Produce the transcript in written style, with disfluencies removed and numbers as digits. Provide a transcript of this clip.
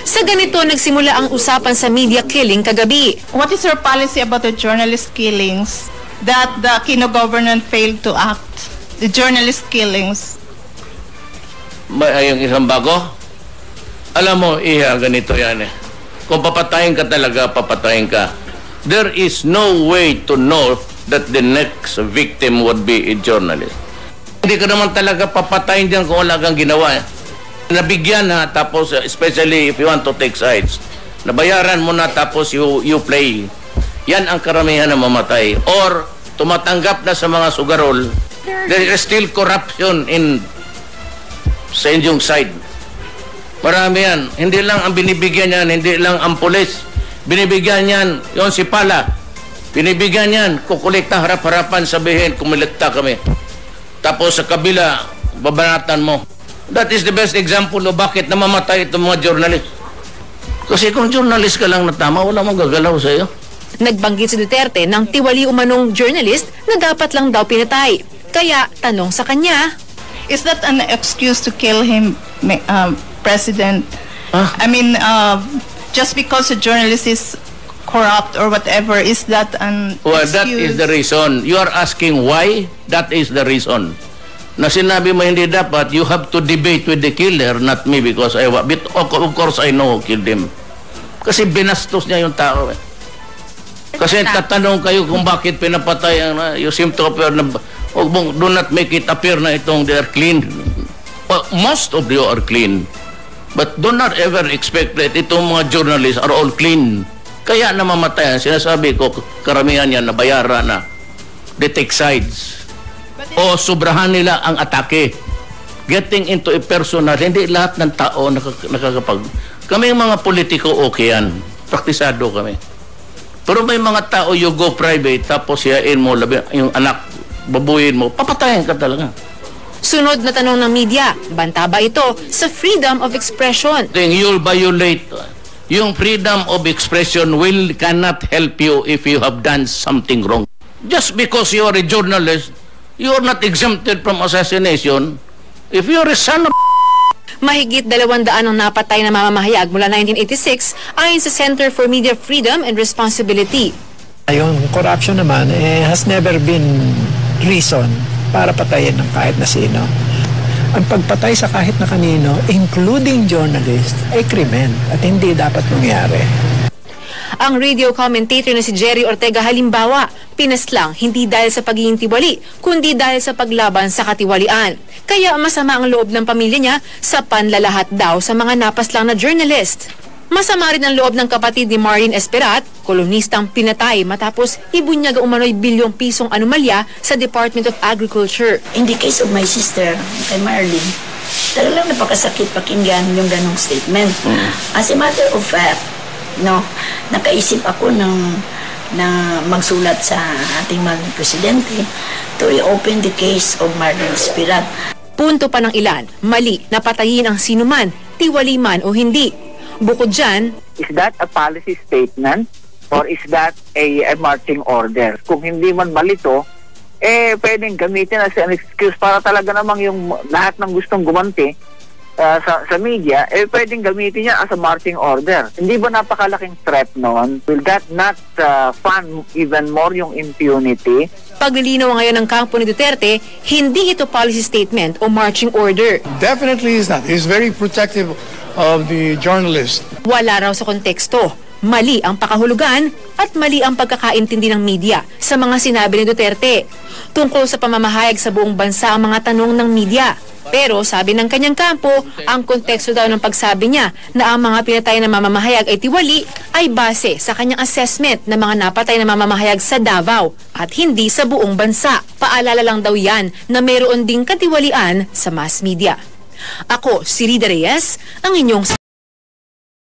Sa ganito nagsimula ang usapan sa media killing kagabi. What is your policy about the journalist killings that the Aquino government failed to act? The journalist killings. Yung isang bago? Alam mo, ganito yan eh. Kung papatayin ka talaga, papatayin ka. There is no way to know that the next victim would be a journalist. Hindi ka naman talaga papatayin dyan kung wala kang ginawa eh. Nabigyan ha, tapos especially if you want to take sides. Nabayaran mo na tapos you play. Yan ang karamihan na mamatay. Or tumatanggap na sa mga sugarol. There is still corruption sa inyong side. Marami yan. Hindi lang ang binibigyan yan, hindi lang ang pulis. Binibigyan yan, yung si Pala. Binibigyan yan, kukulikta harap-harapan, sabihin, kumilikta kami. Tapos sa kabila, babanatan mo. That is the best example o bakit namamatay itong mga journalist. Kasi kung journalist ka lang na tama, wala mong gagalaw sa iyo. Nagbanggit si Duterte ng tiwali umanong journalist na dapat lang daw pinatay. Kaya tanong sa kanya, is that an excuse to kill him, President? I mean, just because a journalist is corrupt or whatever, is that an excuse? Well, that is the reason. You are asking why? That is the reason. Na sinabi mo hindi dapat, you have to debate with the killer, not me, because of course I know who killed him. Kasi binastos niya yung tao eh. Kasi tatanong kayo kung bakit pinapatay ang you seem to appear na do not make it appear na itong they are clean. Well, most of you are clean. But do not ever expect that itong mga journalists are all clean. Kaya namamatay. Sinasabi ko, karamihan yan nabayaran na. They take sides. O sobrahan nila ang atake. Getting into a personal, hindi lahat ng tao nakakapag... Kami mga politiko, okay yan. Praktisado kami. Pero may mga tao, you go private, tapos siyain mo, yung anak, babuyin mo, papatayin ka talaga. Sunod na tanong ng media, banta ba ito sa freedom of expression? You'll violate yung freedom of expression cannot help you if you have done something wrong. Just because you are a journalist, you are not exempted from assassination. If you are a son of Mahigit 200 ang napatay na mamamahayag mula 1986 ayon sa Center for Media Freedom and Responsibility. Yung corruption naman has never been reason para patayin ng kahit na sino. Ang pagpatay sa kahit na kanino, including journalist, ay krimen at hindi dapat mangyari. Ang radio commentator na si Jerry Ortega halimbawa, pinaslang hindi dahil sa pagiging tiwali, kundi dahil sa paglaban sa katiwalian. Kaya masama ang loob ng pamilya niya sa panlalahat daw sa mga napaslang na journalist. Masama rin ang loob ng kapatid ni Marlene Esperat, kolonistang pinatay matapos ibunyaga umano'y bilyong pisong anomalya sa Department of Agriculture. In the case of my sister, kay Marlene, talagang napakasakit pakinggan yung ganong statement. As a matter of fact, nakaisip ako na magsulat sa ating mga presidente to reopen the case of Marlene Esperat. Punto pa ng ilan, mali na patayin ang sinuman, tiwali man o hindi. Bukod dyan, is that a policy statement or is that a marching order? Kung hindi man malito, pwedeng gamitin as an excuse para talaga namang yung lahat ng gustong gumanti sa media, pwedeng gamitin niya as a marching order. Hindi ba napakalaking threat noon? Will that not fund even more yung impunity? paglilinaw ngayon ng kampo ni Duterte, hindi ito policy statement o marching order. Definitely is not. He's very protective of the journalist. Wala raw sa konteksto. Mali ang pakahulugan at mali ang pagkakaintindi ng media sa mga sinabi ni Duterte. Tungkol sa pamamahayag sa buong bansa ang mga tanong ng media. Pero sabi ng kanyang kampo, ang konteksto daw ng pagsabi niya na ang mga pinatay na mamamahayag ay tiwali ay base sa kanyang assessment ng mga napatay na mamamahayag sa Davao at hindi sa buong bansa. Paalala lang daw yan na mayroon ding katiwalian sa mass media. Ako, si Rida Reyes, ang inyong